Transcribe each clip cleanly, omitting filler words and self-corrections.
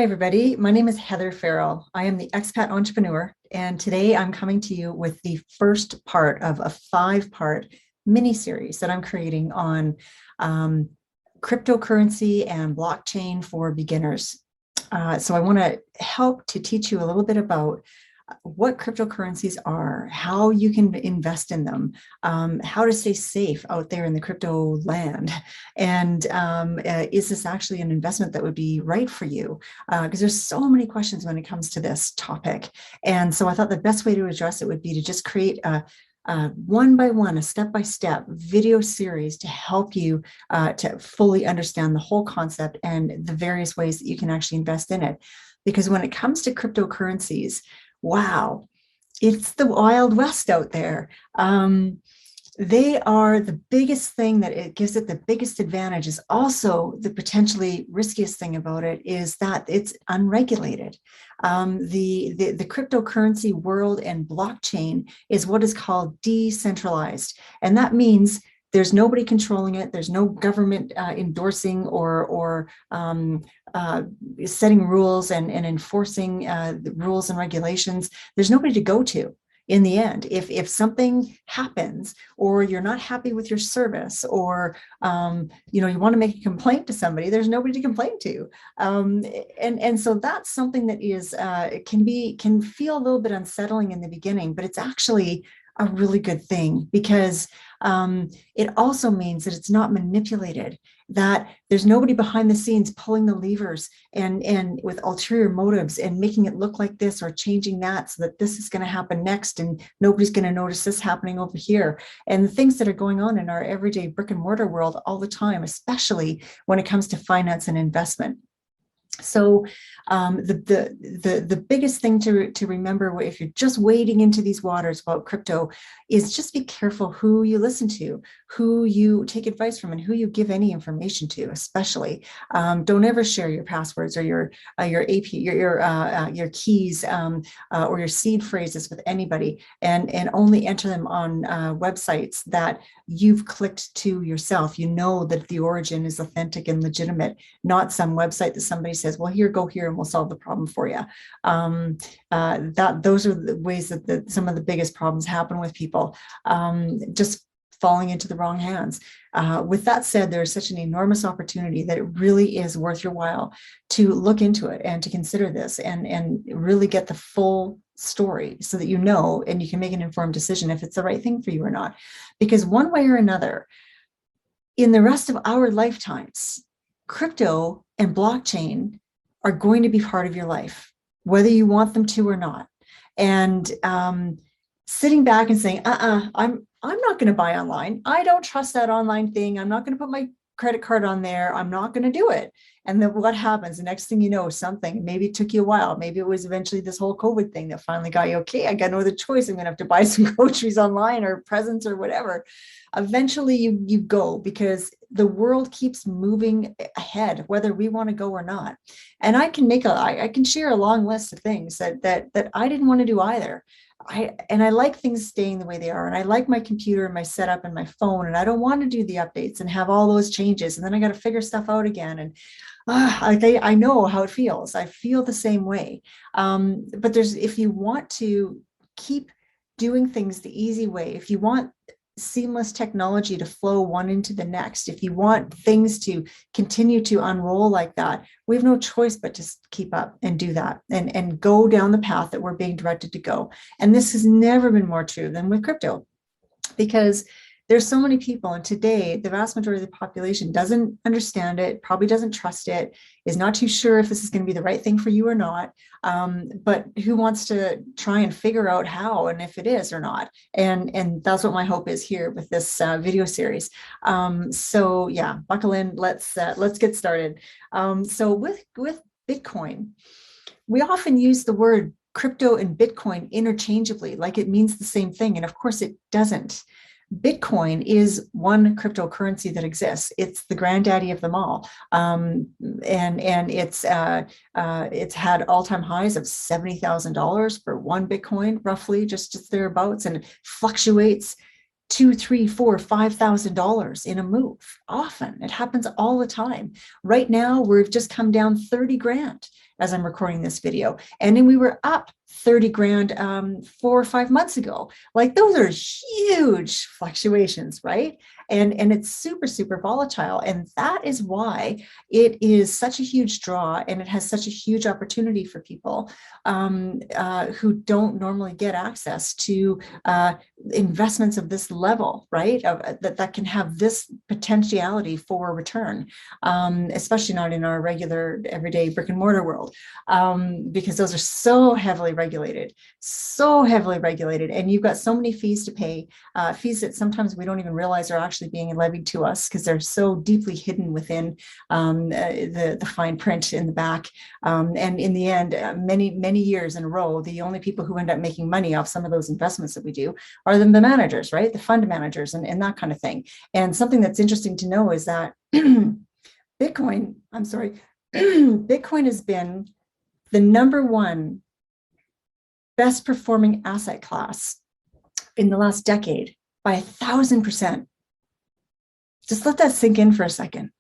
Hi, everybody. My name is Heather Farrell. I am the expat entrepreneur, and today I'm coming to you with the first part of a 5-part mini series that I'm creating on cryptocurrency and blockchain for beginners. So I want to help to teach you a little bit about what cryptocurrencies are, how you can invest in them, how to stay safe out there in the crypto land, and is this actually an investment that would be right for you? Because there's so many questions when it comes to this topic. And so I thought the best way to address it would be to just create a one by one, a step-by-step video series to help you to fully understand the whole concept and the various ways that you can actually invest in it. Because when it comes to cryptocurrencies, wow, it's the Wild West out there. They are the biggest thing that it gives it the biggest advantage is also the potentially riskiest thing about it is that it's unregulated. The cryptocurrency world and blockchain is what is called decentralized. And that means there's nobody controlling it. There's no government endorsing or setting rules and enforcing the rules and regulations. There's nobody to go to in the end. If something happens or you're not happy with your service or you want to make a complaint to somebody, there's nobody to complain to. And so that's something that is can feel a little bit unsettling in the beginning, but it's actually a really good thing because it also means that it's not manipulated, that there's nobody behind the scenes pulling the levers and with ulterior motives and making it look like this or changing that so that this is going to happen next and nobody's going to notice this happening over here. And the things that are going on in our everyday brick and mortar world all the time, especially when it comes to finance and investment. So the biggest thing to remember if you're just wading into these waters about crypto is just be careful who you listen to, who you take advice from, and who you give any information to. Especially, don't ever share your passwords or your AP, your keys or your seed phrases with anybody, and only enter them on websites that you've clicked to yourself. You know that the origin is authentic and legitimate, not some website that somebody says, well, here, go here and we'll solve the problem for you. Those are the ways that some of the biggest problems happen with people, just falling into the wrong hands. With that said, there's such an enormous opportunity that it really is worth your while to look into it and to consider this and really get the full story so that you know and you can make an informed decision if it's the right thing for you or not. Because one way or another, in the rest of our lifetimes, crypto and blockchain are going to be part of your life, whether you want them to or not. And sitting back and saying, I'm not going to buy online. I don't trust that online thing. I'm not going to put my credit card on there. I'm not going to do it. And then what happens? The next thing you know, something, maybe it took you a while. Maybe it was eventually this whole COVID thing that finally got you, okay, I got no other choice. I'm going to have to buy some groceries online or presents or whatever. Eventually you go because the world keeps moving ahead, whether we want to go or not. And I can share a long list of things that I didn't want to do either. I like things staying the way they are. And I like my computer and my setup and my phone. And I don't want to do the updates and have all those changes. And then I got to figure stuff out again. And I know how it feels. I feel the same way. But if you want to keep doing things the easy way, if you want seamless technology to flow one into the next, if you want things to continue to unroll like that, we have no choice but to keep up and do that and go down the path that we're being directed to go. And this has never been more true than with crypto, because there's so many people, and today the vast majority of the population doesn't understand it, probably doesn't trust it, is not too sure if this is going to be the right thing for you or not, but who wants to try and figure out how and if it is or not. And that's what my hope is here with this video series. So yeah, buckle in. Let's get started. So with Bitcoin, we often use the word crypto and Bitcoin interchangeably, like it means the same thing, and of course it doesn't. Bitcoin is one cryptocurrency that exists. It's the granddaddy of them all, and it's had all-time highs of $70,000 for one Bitcoin, roughly, just thereabouts, and it fluctuates $2,000, $3,000, $4,000, $5,000 in a move. Often it happens all the time. Right now, we've just come down 30 grand as I'm recording this video. And then we were up 30 grand 4 or 5 months ago. Like those are huge fluctuations, right? And it's super, super volatile. And that is why it is such a huge draw, and it has such a huge opportunity for people who don't normally get access to investments of this level, right? That can have this potentiality for return, especially not in our regular everyday brick and mortar world, because those are so heavily regulated, and you've got so many fees to pay, fees that sometimes we don't even realize are actually being levied to us because they're so deeply hidden within the fine print in the back. And in the end, many years in a row, the only people who end up making money off some of those investments that we do are the managers, right? The fund managers and that kind of thing. And something that's interesting to know is that Bitcoin has been the #1 best performing asset class in the last decade by 1,000%. Just let that sink in for a second.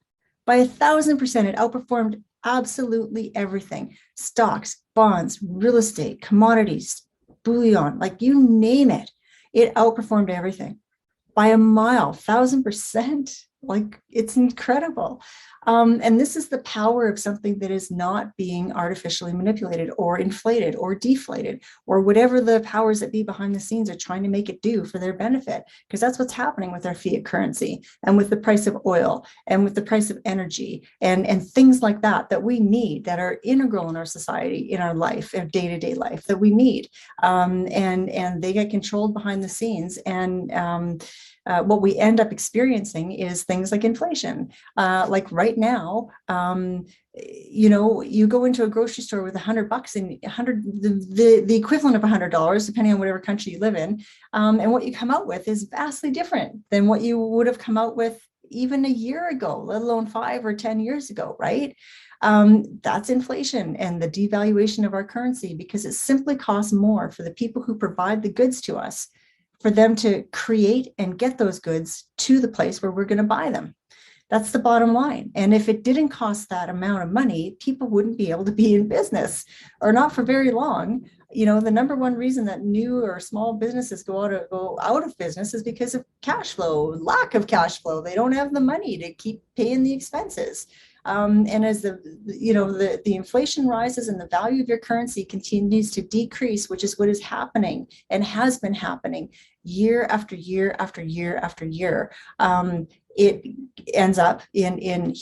By 1,000%, it outperformed absolutely everything. Stocks, bonds, real estate, commodities, bullion, like you name it. It outperformed everything by a mile, 1,000%. Like it's incredible. And this is the power of something that is not being artificially manipulated or inflated or deflated or whatever the powers that be behind the scenes are trying to make it do for their benefit, because that's what's happening with our fiat currency and with the price of oil and with the price of energy and things like that that we need, that are integral in our society, in our life, in day-to-day life that we need. And they get controlled behind the scenes. And what we end up experiencing is things like inflation. Like right now, you go into a grocery store with $100 and the equivalent of $100, depending on whatever country you live in, and what you come out with is vastly different than what you would have come out with even a year ago, let alone 5 or 10 years ago, right? That's inflation and the devaluation of our currency, because it simply costs more for the people who provide the goods to us, for them to create and get those goods to the place where we're going to buy them. That's the bottom line. And if it didn't cost that amount of money, people wouldn't be able to be in business, or not for very long. The #1 reason that new or small businesses go out of business is because of cash flow, lack of cash flow. They don't have the money to keep paying the expenses. And as the inflation rises and the value of your currency continues to decrease, which is what is happening and has been happening year after year after year after year, it ends up in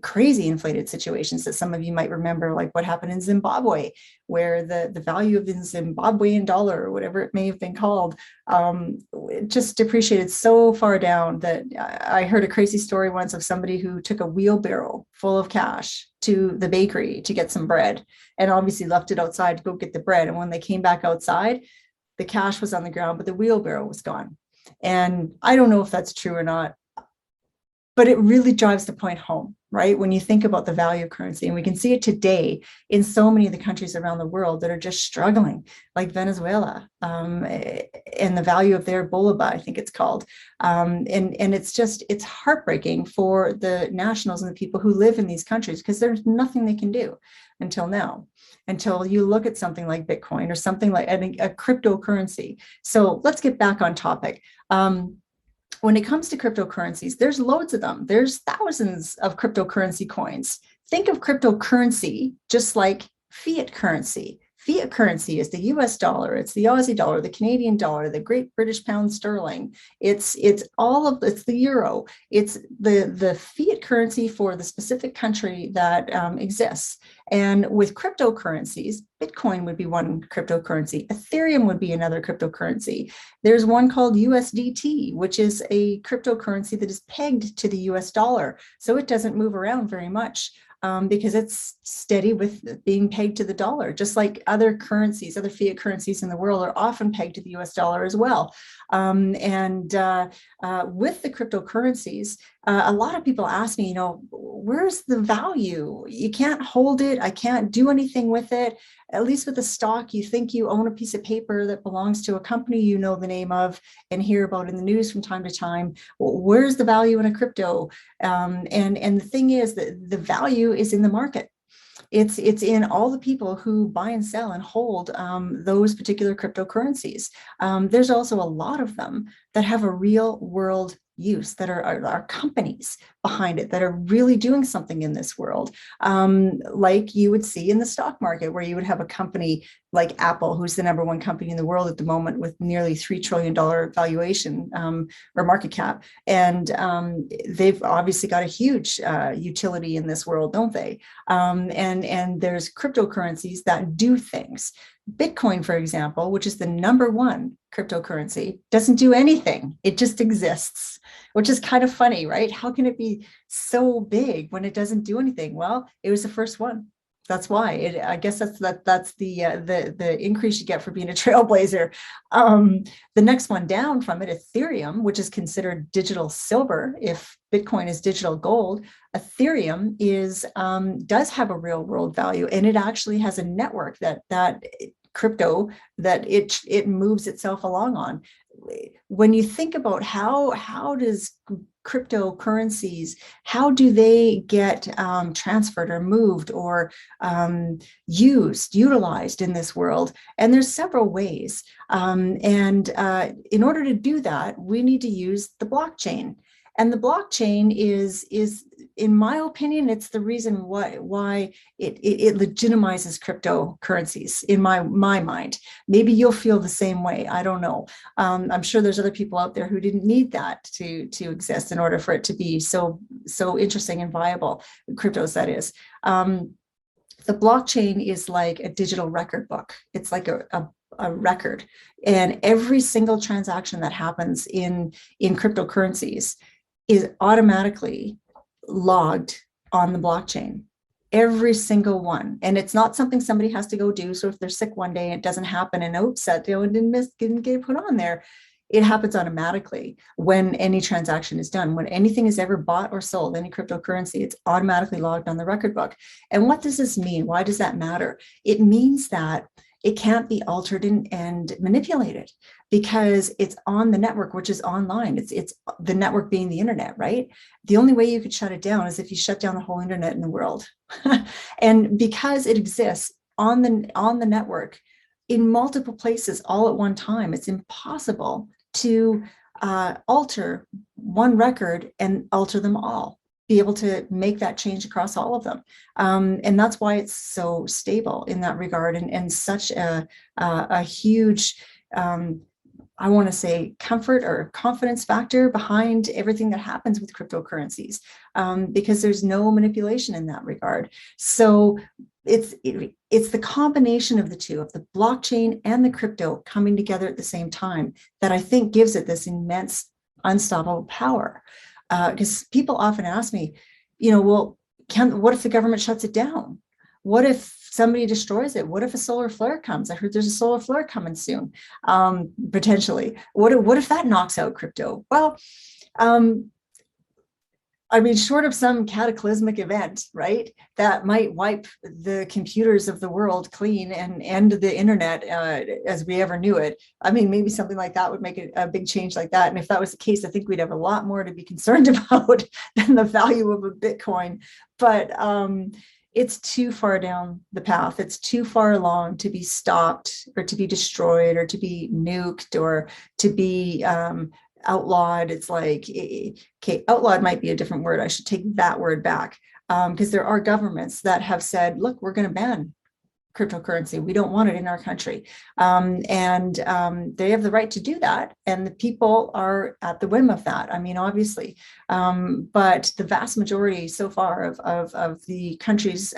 crazy inflated situations that some of you might remember, like what happened in Zimbabwe, where the value of the Zimbabwean dollar, or whatever it may have been called, just depreciated so far down that I heard a crazy story once of somebody who took a wheelbarrow full of cash to the bakery to get some bread, and obviously left it outside to go get the bread. And when they came back outside, the cash was on the ground, but the wheelbarrow was gone. And I don't know if that's true or not, but it really drives the point home, right? When you think about the value of currency, and we can see it today in so many of the countries around the world that are just struggling, like Venezuela, and the value of their bolivar, I think it's called. And it's heartbreaking for the nationals and the people who live in these countries, because there's nothing they can do until now, until you look at something like Bitcoin or something like a cryptocurrency. So let's get back on topic. When it comes to cryptocurrencies, there's loads of them. There's thousands of cryptocurrency coins. Think of cryptocurrency just like fiat currency. Fiat currency is the US dollar, it's the Aussie dollar, the Canadian dollar, the Great British Pound Sterling. It's the euro. It's the fiat currency for the specific country that exists. And with cryptocurrencies, Bitcoin would be one cryptocurrency. Ethereum would be another cryptocurrency. There's one called USDT, which is a cryptocurrency that is pegged to the US dollar. So it doesn't move around very much. Because it's steady with being pegged to the dollar, just like other currencies, other fiat currencies in the world are often pegged to the US dollar as well. With the cryptocurrencies, a lot of people ask me, where's the value? You can't hold it. I can't do anything with it. At least with a stock, you think you own a piece of paper that belongs to a company you know the name of and hear about in the news from time to time. Well, where's the value in a crypto? And the thing is that the value is in the market. It's in all the people who buy and sell and hold those particular cryptocurrencies. There's also a lot of them that have a real world use, that are companies behind it that are really doing something in this world, like you would see in the stock market, where you would have a company like Apple, who's the #1 company in the world at the moment with nearly $3 trillion valuation, or market cap. And they've obviously got a huge utility in this world, don't they? And there's cryptocurrencies that do things. Bitcoin, for example, which is the #1 cryptocurrency, doesn't do anything. It just exists, which is kind of funny, right? How can it be so big when it doesn't do anything? Well, it was the first one. That's why. I guess that's the increase you get for being a trailblazer. The next one down from it, Ethereum, which is considered digital silver, if Bitcoin is digital gold, Ethereum does have a real world value, and it actually has a network that crypto that it moves itself along on. When you think about how does cryptocurrencies, how do they get transferred or moved or utilized in this world? And there's several ways. And in order to do that, we need to use the blockchain. And the blockchain is, in my opinion, it's the reason why it legitimizes cryptocurrencies in my mind. Maybe you'll feel the same way. I don't know. I'm sure there's other people out there who didn't need that to exist in order for it to be so interesting and viable. Cryptos, that is. The blockchain is like a digital record book. It's like a record, and every single transaction that happens in cryptocurrencies is automatically logged on the blockchain, every single one. And it's not something somebody has to go do. So if they're sick one day and it doesn't happen, and oops, that didn't get put on there, it happens automatically when any transaction is done. When anything is ever bought or sold, any cryptocurrency, it's automatically logged on the record book. And what does this mean? Why does that matter? It means that it can't be altered and manipulated, because it's on the network, which is online. It's the network being the internet, right? The only way you could shut it down is if you shut down the whole internet in the world. And because it exists on the network in multiple places all at one time, it's impossible to alter one record and alter them all, be able to make that change across all of them. And that's why it's so stable in that regard, and such a huge, I want to say, comfort or confidence factor behind everything that happens with cryptocurrencies, because there's no manipulation in that regard. So it's the combination of the two, of the blockchain and the crypto coming together at the same time, that I think gives it this immense, unstoppable power. Because people often ask me, well, what if the government shuts it down? What if somebody destroys it? What if a solar flare comes? I heard there's a solar flare coming soon, potentially. What if that knocks out crypto? Well, I mean, short of some cataclysmic event, right, that might wipe the computers of the world clean and end the internet as we ever knew it. I mean, maybe something like that would make a big change like that. And if that was the case, I think we'd have a lot more to be concerned about than the value of a Bitcoin. But it's too far down the path. It's too far along to be stopped, or to be destroyed, or to be nuked, or to be outlawed. It's like, okay, outlawed might be a different word. I should take that word back, because there are governments that have said, look, we're going to ban cryptocurrency. We don't want it in our country. And they have the right to do that. And the people are at the whim of that. I mean, obviously, but the vast majority so far of the countries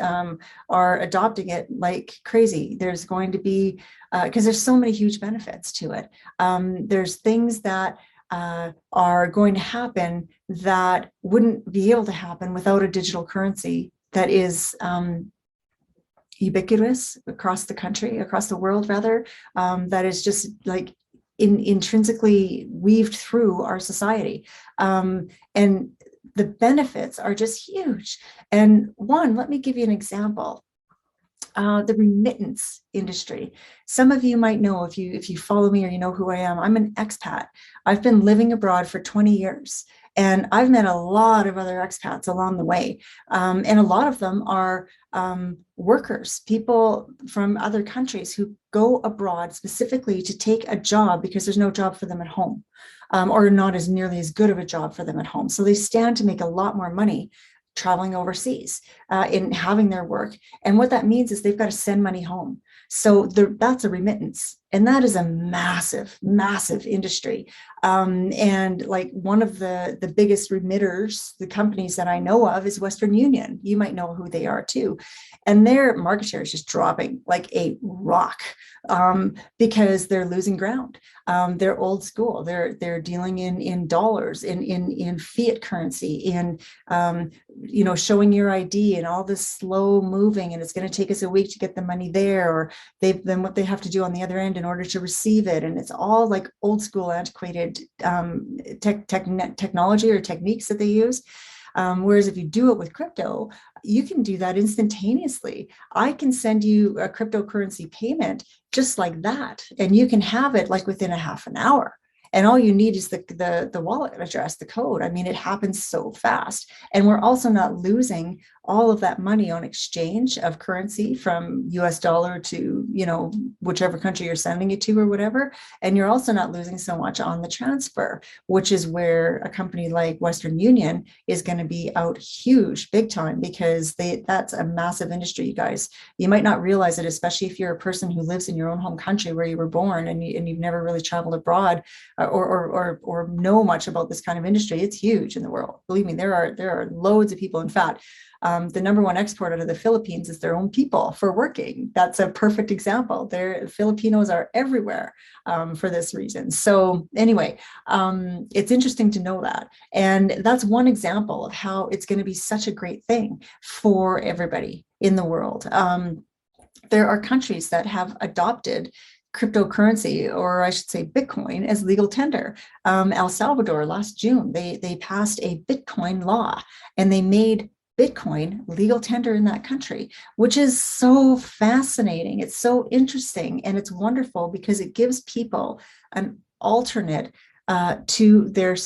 are adopting it like crazy. There's going to be, because there's so many huge benefits to it. There's things that are going to happen that wouldn't be able to happen without a digital currency that is ubiquitous across the country, across the world rather, that is just like intrinsically weaved through our society. And the benefits are just huge. And let me give you an example. The remittance industry. Some of you might know, if you follow me or you know who I am, I'm an expat. I've been living abroad for 20 years. And I've met a lot of other expats along the way. And a lot of them are workers, people from other countries who go abroad specifically to take a job because there's no job for them at home, or not as nearly as good of a job for them at home. So they stand to make a lot more money traveling overseas, in having their work. And what that means is they've got to send money home. So that's a remittance. And that is a massive, massive industry. And like one of the biggest remitters, the companies that I know of, is Western Union. You might know who they are too. And their market share is just dropping like a rock, because they're losing ground. They're old school. They're dealing in dollars, in fiat currency, in showing your ID and all this slow moving, and it's going to take us a week to get the money there, or then what they have to do on the other end in order to receive it. And it's all like old school, antiquated technology or techniques that they use. Whereas if you do it with crypto, you can do that instantaneously. I can send you a cryptocurrency payment just like that, and you can have it like within a half an hour. And all you need is the wallet address, the code. I mean, it happens so fast. And we're also not losing all of that money on exchange of currency from US dollar to, whichever country you're sending it to or whatever. And you're also not losing so much on the transfer, which is where a company like Western Union is going to be out huge, big time, because that's a massive industry, you guys. You might not realize it, especially if you're a person who lives in your own home country where you were born, and you've never really traveled abroad, or know much about this kind of industry. It's huge in the world. Believe me, there are loads of people. In fact, the number one export out of the Philippines is their own people for working. That's a perfect example. Filipinos are everywhere for this reason. So anyway, it's interesting to know that. And that's one example of how it's going to be such a great thing for everybody in the world. There are countries that have adopted cryptocurrency, or I should say Bitcoin, as legal tender. El Salvador last June, they passed a Bitcoin law, and they made Bitcoin legal tender in that country, which is so fascinating. It's so interesting, and it's wonderful because it gives people an alternate to their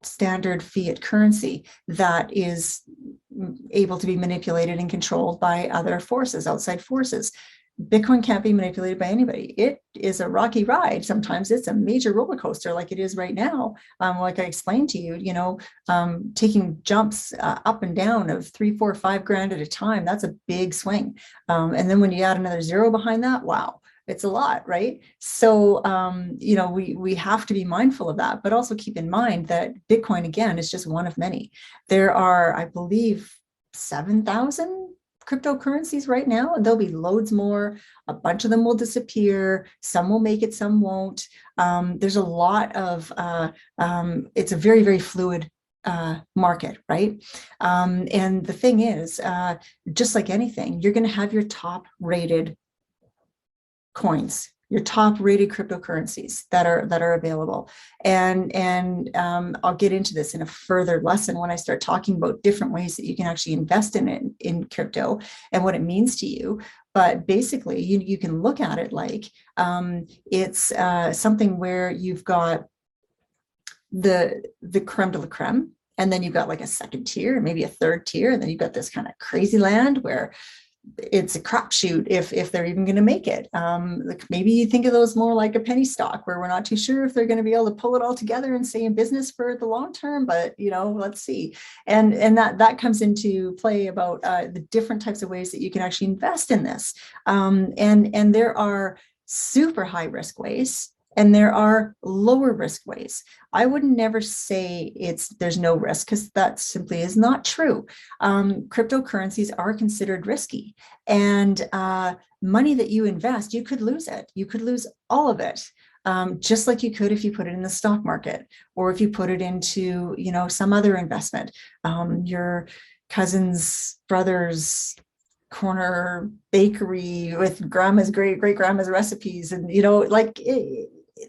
standard fiat currency that is able to be manipulated and controlled by other forces, outside forces. Bitcoin can't be manipulated by anybody. It is a rocky ride. Sometimes it's a major roller coaster, like it is right now. Like I explained to you, taking jumps up and down of 3, 4, 5 grand at a time. That's a big swing. And then when you add another zero behind that, wow, it's a lot, right? So, we have to be mindful of that, but also keep in mind that Bitcoin, again, is just one of many. There are, I believe, 7,000 cryptocurrencies right now, and there'll be loads more. A bunch of them will disappear. Some will make it, some won't. There's a lot of, it's a very, very fluid market, right? And the thing is, just like anything, you're going to have your top rated coins, your top rated cryptocurrencies that are available. And I'll get into this in a further lesson when I start talking about different ways that you can actually invest in crypto and what it means to you. But basically, you can look at it like it's something where you've got the creme de la creme, and then you've got like a second tier, maybe a third tier, and then you've got this kind of crazy land where it's a crapshoot if they're even going to make it. Maybe you think of those more like a penny stock, where we're not too sure if they're going to be able to pull it all together and stay in business for the long term, but let's see. And that comes into play about the different types of ways that you can actually invest in this. And there are super high risk ways, and there are lower risk ways. I would never say there's no risk, because that simply is not true. Cryptocurrencies are considered risky, and money that you invest, you could lose it. You could lose all of it, just like you could if you put it in the stock market, or if you put it into some other investment. Your cousin's brother's corner bakery with grandma's great grandma's recipes, and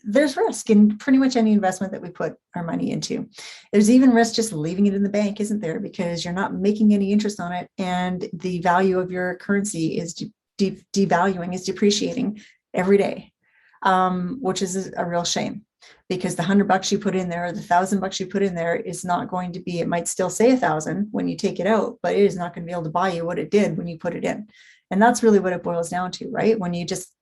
there's risk in pretty much any investment that we put our money into. There's even risk just leaving it in the bank, isn't there? Because you're not making any interest on it, and the value of your currency is devaluing, is depreciating every day, which is a real shame. because the $100 you put in there, or the $1,000 you put in there is not going to be, it might still say 1,000 when you take it out, but it is not going to be able to buy you what it did when you put it in. And that's really what it boils down to, right? When you just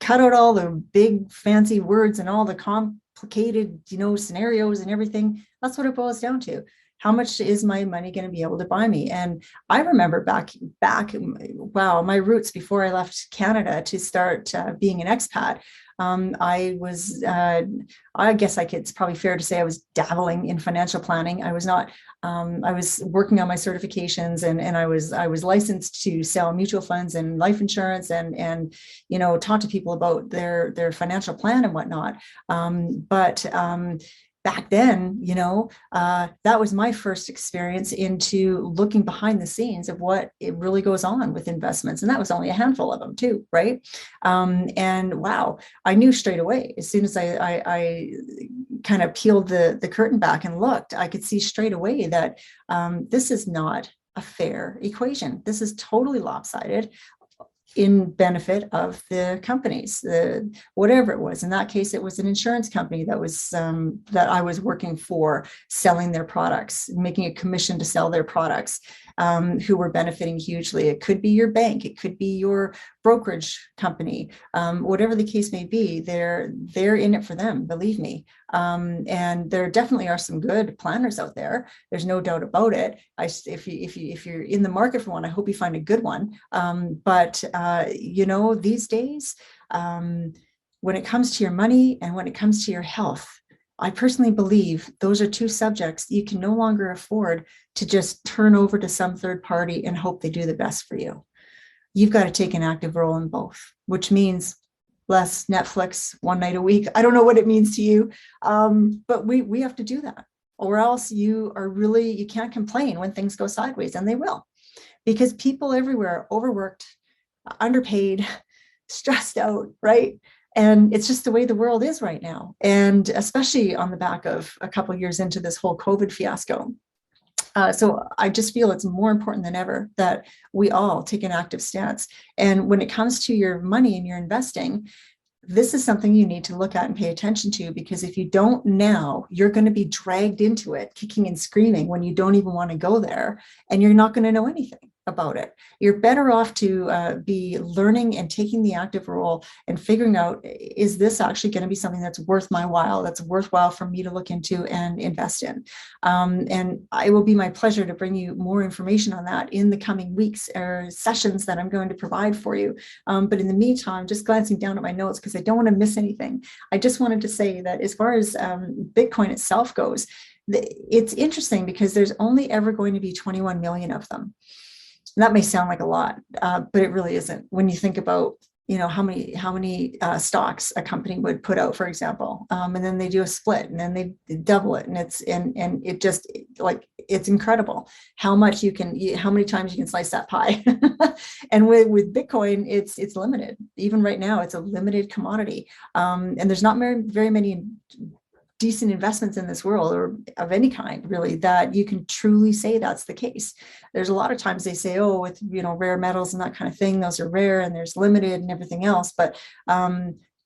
cut out all the big fancy words and all the complicated, scenarios and everything, that's what it boils down to. How much is my money going to be able to buy me? And I remember back, wow, my roots before I left Canada to start being an expat. I guess it's probably fair to say I was dabbling in financial planning. I was not, I was working on my certifications, and I was licensed to sell mutual funds and life insurance, and talk to people about their financial plan and whatnot. But back then, that was my first experience into looking behind the scenes of what it really goes on with investments. And that was only a handful of them too, right? And wow, I knew straight away, as soon as I kind of peeled the curtain back and looked, I could see straight away that this is not a fair equation. This is totally lopsided in benefit of the companies, whatever it was. In that case, it was an insurance company that was that I was working for, selling their products, making a commission to sell their products, who were benefiting hugely. It could be your bank, it could be your brokerage company, whatever the case may be. They're in it for them, believe me. And there definitely are some good planners out there. There's no doubt about it. If you're in the market for one, I hope you find a good one. But these days, when it comes to your money and when it comes to your health, I personally believe those are two subjects you can no longer afford to just turn over to some third party and hope they do the best for you. You've got to take an active role in both, which means less Netflix one night a week. I don't know what it means to you, but we have to do that, or else you can't complain when things go sideways, and they will, because people everywhere are overworked, underpaid, stressed out, right? And it's just the way the world is right now. And especially on the back of a couple of years into this whole COVID fiasco. So I just feel it's more important than ever that we all take an active stance. And when it comes to your money and your investing, this is something you need to look at and pay attention to, because if you don't now, you're going to be dragged into it, kicking and screaming when you don't even want to go there, and you're not going to know anything about it. You're better off to be learning and taking the active role and figuring out, is this actually going to be something that's worth my while, that's worthwhile for me to look into and invest in? And it will be my pleasure to bring you more information on that in the coming weeks or sessions that I'm going to provide for you. But in the meantime, just glancing down at my notes, because I don't want to miss anything, I just wanted to say that as far as Bitcoin itself goes, it's interesting because there's only ever going to be 21 million of them. And that may sound like a lot, but it really isn't. When you think about, how many stocks a company would put out, for example, and then they do a split, and then they double it, and it just, like, it's incredible how much how many times you can slice that pie. And with Bitcoin, it's limited. Even right now, it's a limited commodity, and there's not very many decent investments in this world, or of any kind, really, that you can truly say that's the case. There's a lot of times they say, oh, with rare metals and that kind of thing, those are rare and there's limited and everything else, but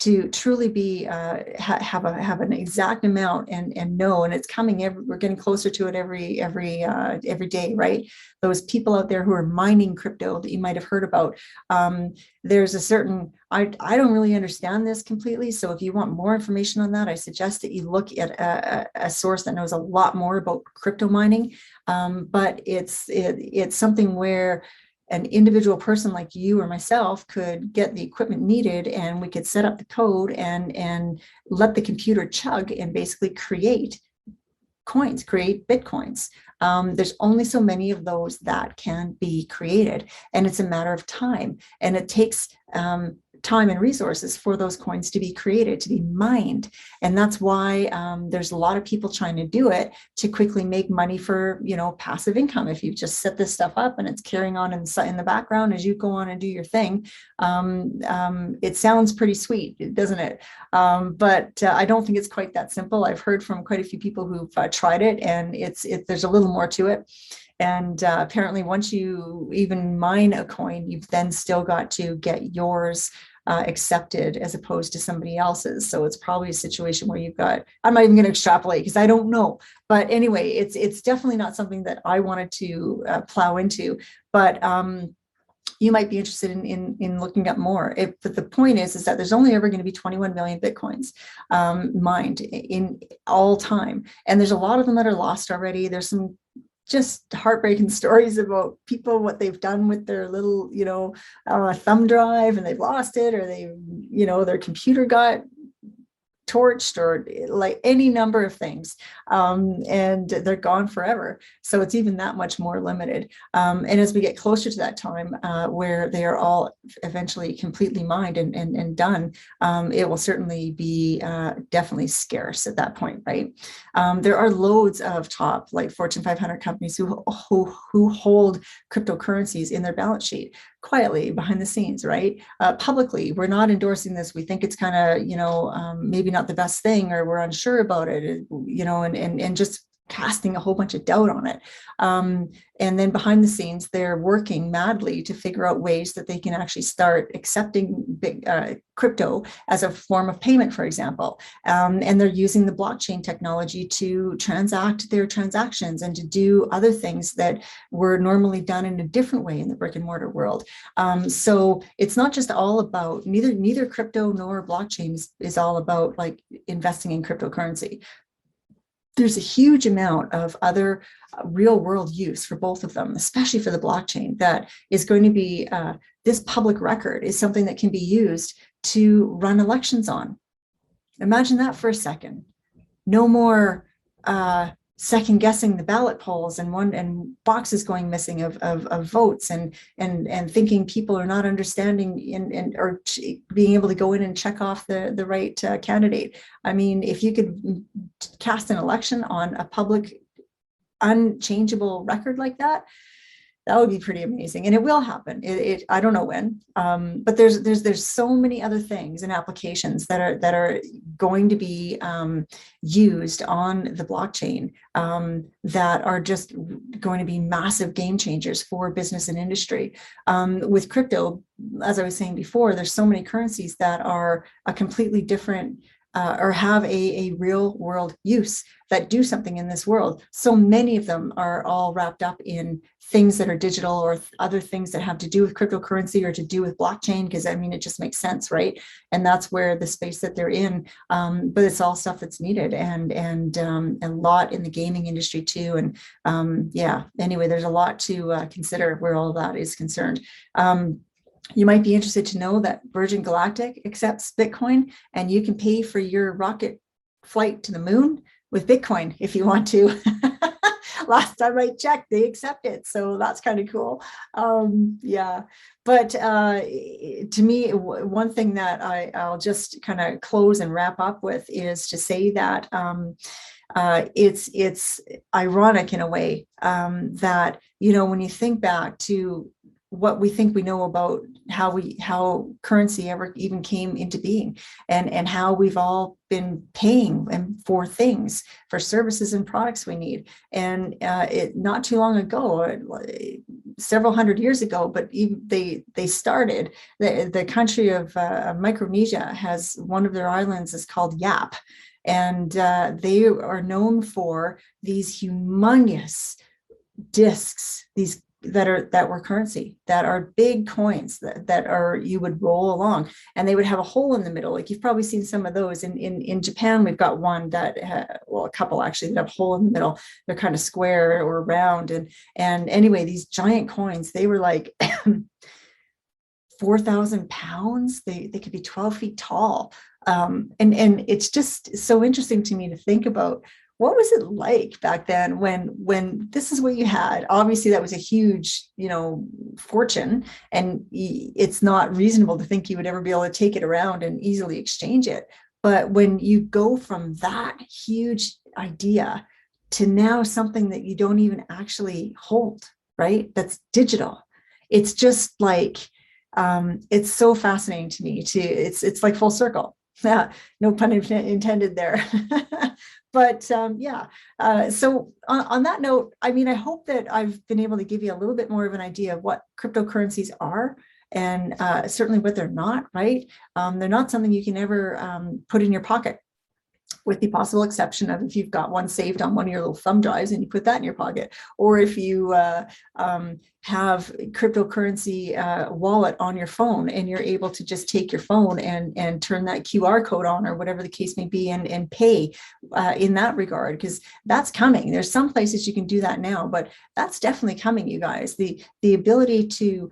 to truly be have an exact amount and know, and it's coming we're getting closer to it every day, right? Those people out there who are mining crypto that you might have heard about, there's a certain, I don't really understand this completely, so if you want more information on that, I suggest that you look at a source that knows a lot more about crypto mining. But it's something where an individual person like you or myself could get the equipment needed, and we could set up the code and let the computer chug and basically create Bitcoins. There's only so many of those that can be created, and it's a matter of time, and it takes time and resources for those coins to be created, to be mined. And that's why there's a lot of people trying to do it to quickly make money for, passive income. If you just set this stuff up and it's carrying on in the background as you go on and do your thing, it sounds pretty sweet, doesn't it? But I don't think it's quite that simple. I've heard from quite a few people who've tried it, and there's a little more to it. And apparently once you even mine a coin, you've then still got to get yours accepted as opposed to somebody else's. So it's probably a situation where you've got, I'm not even going to extrapolate because I don't know. But anyway, it's definitely not something that I wanted to plow into. But you might be interested in looking up more. But the point is that there's only ever going to be 21 million Bitcoins mined in all time. And there's a lot of them that are lost already. There's some just heartbreaking stories about people, what they've done with their little, thumb drive, and they've lost it, or they, their computer got torched, or like any number of things, and they're gone forever. So it's even that much more limited. And as we get closer to that time where they are all eventually completely mined and done, it will certainly be definitely scarce at that point, right? There are loads of top, like Fortune 500 companies who hold cryptocurrencies in their balance sheet, quietly behind the scenes, right? Publicly, we're not endorsing this. We think it's kind of, maybe not the best thing, or we're unsure about it, and just casting a whole bunch of doubt on it. And then behind the scenes, they're working madly to figure out ways that they can actually start accepting big crypto as a form of payment, for example. And they're using the blockchain technology to transact their transactions and to do other things that were normally done in a different way in the brick and mortar world. So it's not just all about, neither crypto nor blockchain is all about like investing in cryptocurrency. There's a huge amount of other real world use for both of them, especially for the blockchain, that is going to be, this public record is something that can be used to run elections on. Imagine that for a second. No more second guessing the ballot polls and boxes going missing of votes and thinking people are not understanding or being able to go in and check off the right candidate. I mean, if you could cast an election on a public unchangeable record like that, that would be pretty amazing, and it will happen. I don't know when, but there's so many other things and applications that are going to be used on the blockchain that are just going to be massive game changers for business and industry. With crypto, as I was saying before, there's so many currencies that are a completely different or have a real world use that do something in this world. So many of them are all wrapped up in things that are digital or other things that have to do with cryptocurrency or to do with blockchain, because I mean, it just makes sense, right? And that's where the space that they're in, but it's all stuff that's needed, and a lot in the gaming industry too. And yeah, anyway, there's a lot to consider where all of that is concerned. You might be interested to know that Virgin Galactic accepts Bitcoin, and you can pay for your rocket flight to the moon with Bitcoin if you want to. Last time I checked, they accept it. So that's kind of cool. Yeah. But to me, one thing that I'll just kind of close and wrap up with is to say that it's ironic in a way that, when you think back to what we think we know about how currency ever even came into being, and how we've all been paying for things, for services and products we need. And it not too long ago, several hundred years ago, but they started, the country of Micronesia has one of their islands is called Yap, and they are known for these humongous discs, these that were currency, that are big coins that are, you would roll along, and they would have a hole in the middle. Like, you've probably seen some of those in Japan. We've got one that a couple actually that have a hole in the middle. They're kind of square or round, and anyway, these giant coins, they were like 4,000 pounds. They could be 12 feet tall, and it's just so interesting to me to think about. What was it like back then when this is what you had? Obviously, that was a huge, fortune, and it's not reasonable to think you would ever be able to take it around and easily exchange it. But when you go from that huge idea to now something that you don't even actually hold, right? That's digital. It's just like, it's so fascinating to me. It's like full circle. No pun intended there. But yeah, so on that note, I mean, I hope that I've been able to give you a little bit more of an idea of what cryptocurrencies are, and certainly what they're not, right? They're not something you can ever put in your pocket, with the possible exception of if you've got one saved on one of your little thumb drives and you put that in your pocket, or if you have cryptocurrency wallet on your phone and you're able to just take your phone and turn that QR code on, or whatever the case may be, and pay in that regard, because that's coming. There's some places you can do that now, but that's definitely coming, you guys. The ability to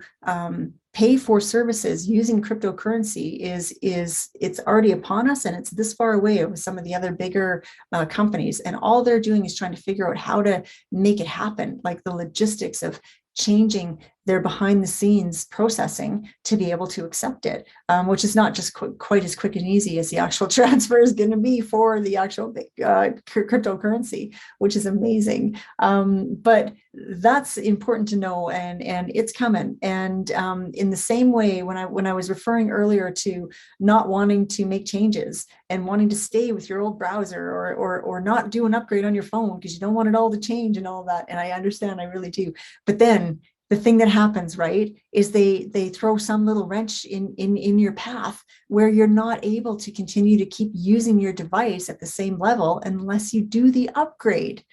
pay for services using cryptocurrency is it's already upon us, and it's this far away with some of the other bigger companies, and all they're doing is trying to figure out how to make it happen, like the logistics of changing their behind the scenes processing to be able to accept it, which is not just quite as quick and easy as the actual transfer is going to be for the actual cryptocurrency, which is amazing. But that's important to know, and it's coming. And in the same way, when I was referring earlier to not wanting to make changes and wanting to stay with your old browser, or not do an upgrade on your phone because you don't want it all to change and all that, and I understand, I really do. But then the thing that happens, right, is they throw some little wrench in your path where you're not able to continue to keep using your device at the same level unless you do the upgrade.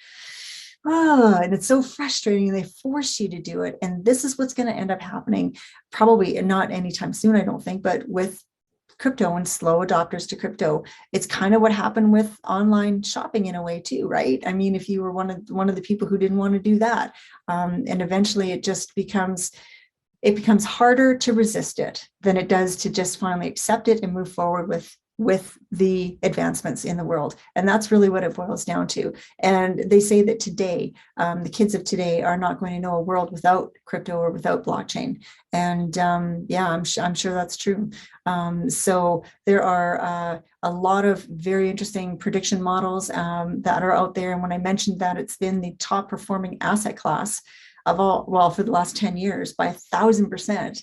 And it's so frustrating. They force you to do it. And this is what's going to end up happening, probably not anytime soon, I don't think, but with crypto and slow adopters to crypto. It's kind of what happened with online shopping in a way too, right? I mean, if you were one of the people who didn't want to do that, and eventually it just becomes harder to resist it than it does to just finally accept it and move forward with the advancements in the world. And that's really what it boils down to. And they say that today, the kids of today are not going to know a world without crypto or without blockchain. And yeah, I'm sure that's true. So there are a lot of very interesting prediction models that are out there. And when I mentioned that it's been the top performing asset class of all, well, for the last 10 years by 1,000%.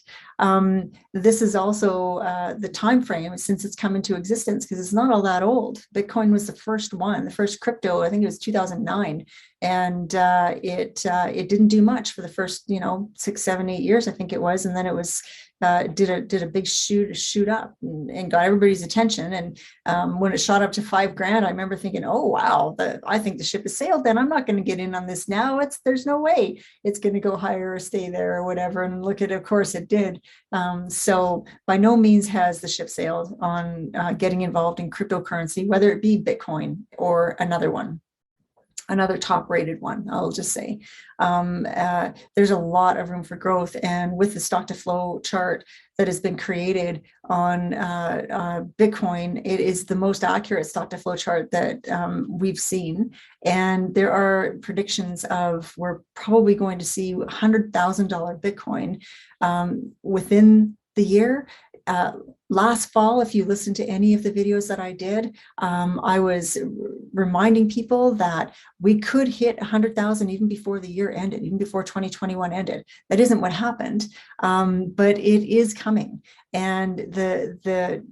This is also the time frame since it's come into existence, because it's not all that old. Bitcoin was the first one, the first crypto, I think it was 2009. And it didn't do much for the first, 6, 7, 8 years, I think it was. And then it was did a big shoot up and got everybody's attention. And when it shot up to $5,000, I remember thinking, oh wow, I think the ship has sailed. Then I'm not going to get in on this now. There's no way it's going to go higher or stay there or whatever. And look at, of course it did. So by no means has the ship sailed on getting involved in cryptocurrency, whether it be Bitcoin or another top rated one, I'll just say. There's a lot of room for growth. And with the stock to flow chart that has been created on Bitcoin, it is the most accurate stock to flow chart that we've seen. And there are predictions of we're probably going to see $100,000 Bitcoin within the year. Last fall, if you listen to any of the videos that I did, I was reminding people that we could hit 100,000 even before the year ended, even before 2021 ended. That isn't what happened, but it is coming. And the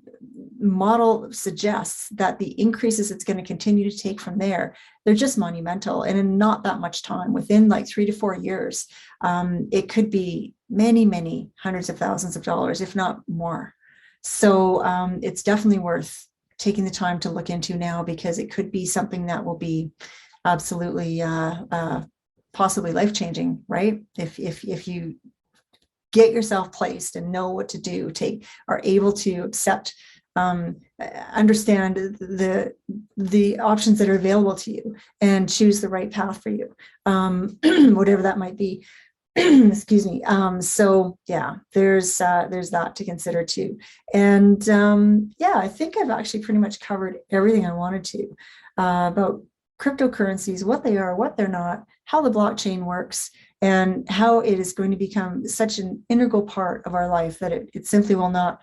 model suggests that the increases it's going to continue to take from there, they're just monumental. And in not that much time, within like 3 to 4 years, it could be many, many hundreds of thousands of dollars, if not more. So it's definitely worth taking the time to look into now, because it could be something that will be absolutely possibly life-changing, right? If you get yourself placed and know what to do, are able to accept, understand the options that are available to you and choose the right path for you, whatever that might be. Excuse me. So yeah, there's that to consider too. And yeah, I think I've actually pretty much covered everything I wanted to about cryptocurrencies, what they are, what they're not, how the blockchain works, and how it is going to become such an integral part of our life that it simply will not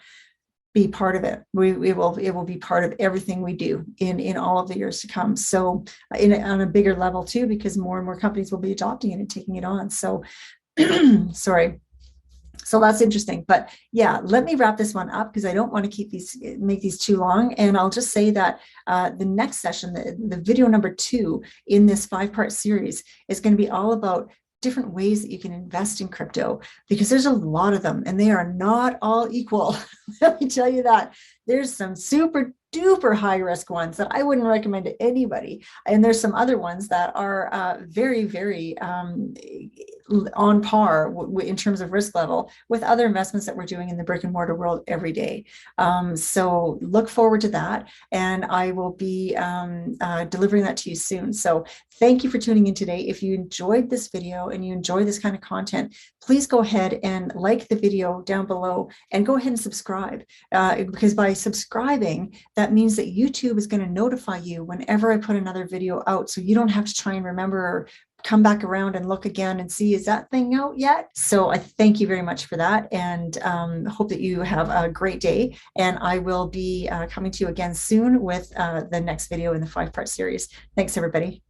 be part of it. It will be part of everything we do in all of the years to come. So on a bigger level too, because more and more companies will be adopting it and taking it on. So sorry. So that's interesting. But yeah, let me wrap this one up because I don't want to make these too long. And I'll just say that the next session, the video number 2 in this 5-part series is going to be all about different ways that you can invest in crypto, because there's a lot of them and they are not all equal. Let me tell you that. There's some super duper high risk ones that I wouldn't recommend to anybody. And there's some other ones that are very, very on par in terms of risk level with other investments that we're doing in the brick and mortar world every day. So look forward to that. And I will be delivering that to you soon. So thank you for tuning in today. If you enjoyed this video and you enjoy this kind of content, please go ahead and like the video down below and go ahead and subscribe, because by subscribing, that means that YouTube is going to notify you whenever I put another video out. So you don't have to try and remember or come back around and look again and see, is that thing out yet? So I thank you very much for that, and hope that you have a great day. And I will be coming to you again soon with the next video in the 5-part series. Thanks, everybody.